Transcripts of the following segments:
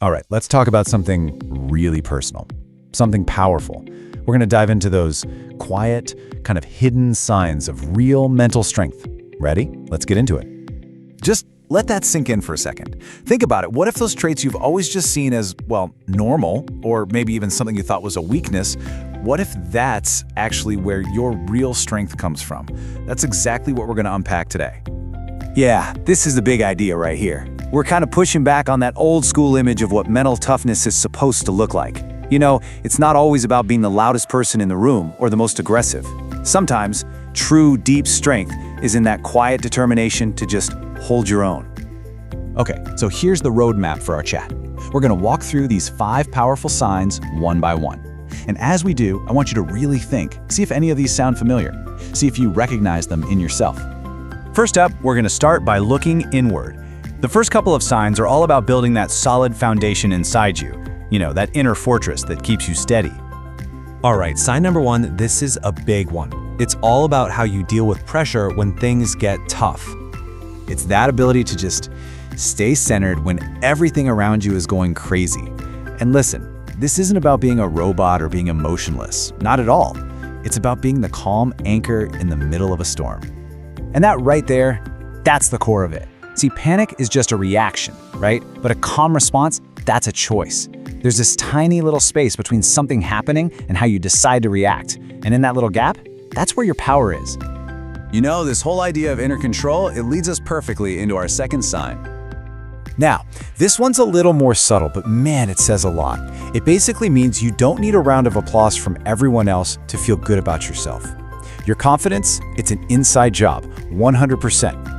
All right, let's talk about something really personal, something powerful. We're going to dive into those quiet, kind of hidden signs of real mental strength. Ready? Let's get into it. Just let that sink in for a second. Think about it. What if those traits you've always just seen as, well, normal, or maybe even something you thought was a weakness, what if that's actually where your real strength comes from? That's exactly what we're going to unpack today. Yeah, this is the big idea right here. We're kind of pushing back on that old school image of what mental toughness is supposed to look like. You know, it's not always about being the loudest person in the room or the most aggressive. Sometimes, true, deep strength is in that quiet determination to just hold your own. Okay, so here's the roadmap for our chat. We're going to walk through these 5 powerful signs one by one. And as we do, I want you to really think, see if any of these sound familiar. See if you recognize them in yourself. First up, we're going to start by looking inward. The first couple of signs are all about building that solid foundation inside you. You know, that inner fortress that keeps you steady. All right, sign number 1, this is a big one. It's all about how you deal with pressure when things get tough. It's that ability to just stay centered when everything around you is going crazy. And listen, this isn't about being a robot or being emotionless. Not at all. It's about being the calm anchor in the middle of a storm. And that right there, that's the core of it. See, panic is just a reaction, right? But a calm response, that's a choice. There's this tiny little space between something happening and how you decide to react. And in that little gap, that's where your power is. You know, this whole idea of inner control, it leads us perfectly into our second sign. Now, this one's a little more subtle, but man, it says a lot. It basically means you don't need a round of applause from everyone else to feel good about yourself. Your confidence, it's an inside job, 100%.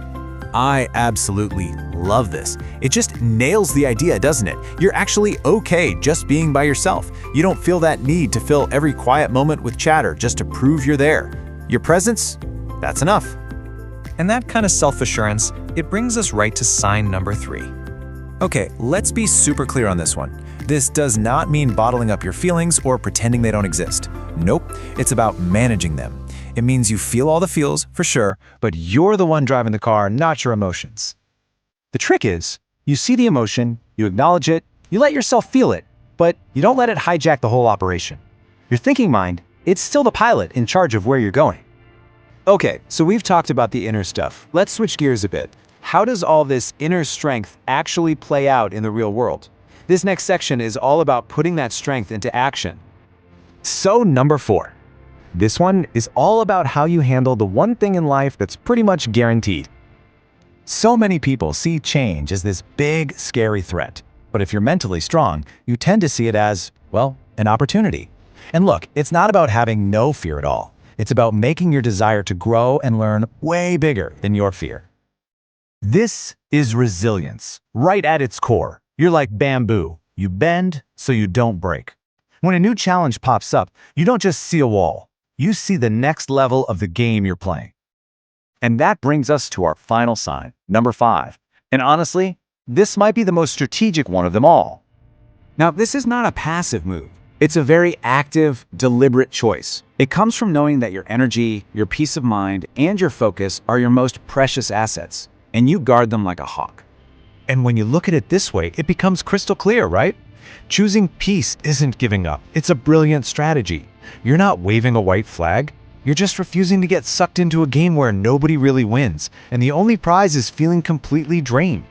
I absolutely love this. It just nails the idea, doesn't it? You're actually okay just being by yourself. You don't feel that need to fill every quiet moment with chatter just to prove you're there. Your presence, that's enough. And that kind of self-assurance, it brings us right to sign number 3. Okay, let's be super clear on this one. This does not mean bottling up your feelings or pretending they don't exist. Nope, it's about managing them. It means you feel all the feels, for sure, but you're the one driving the car, not your emotions. The trick is, you see the emotion, you acknowledge it, you let yourself feel it, but you don't let it hijack the whole operation. Your thinking mind, it's still the pilot in charge of where you're going. Okay, so we've talked about the inner stuff. Let's switch gears a bit. How does all this inner strength actually play out in the real world? This next section is all about putting that strength into action. So number 4. This one is all about how you handle the one thing in life that's pretty much guaranteed. So many people see change as this big, scary threat. But if you're mentally strong, you tend to see it as, well, an opportunity. And look, it's not about having no fear at all. It's about making your desire to grow and learn way bigger than your fear. This is resilience, right at its core. You're like bamboo. You bend so you don't break. When a new challenge pops up, you don't just see a wall. You see the next level of the game you're playing. And that brings us to our final sign, number 5. And honestly, this might be the most strategic one of them all. Now, this is not a passive move. It's a very active, deliberate choice. It comes from knowing that your energy, your peace of mind, and your focus are your most precious assets, and you guard them like a hawk. And when you look at it this way, it becomes crystal clear, right? Choosing peace isn't giving up. It's a brilliant strategy. You're not waving a white flag. You're just refusing to get sucked into a game where nobody really wins, and the only prize is feeling completely drained.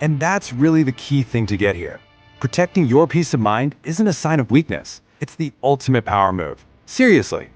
And that's really the key thing to get here. Protecting your peace of mind isn't a sign of weakness. It's the ultimate power move. Seriously,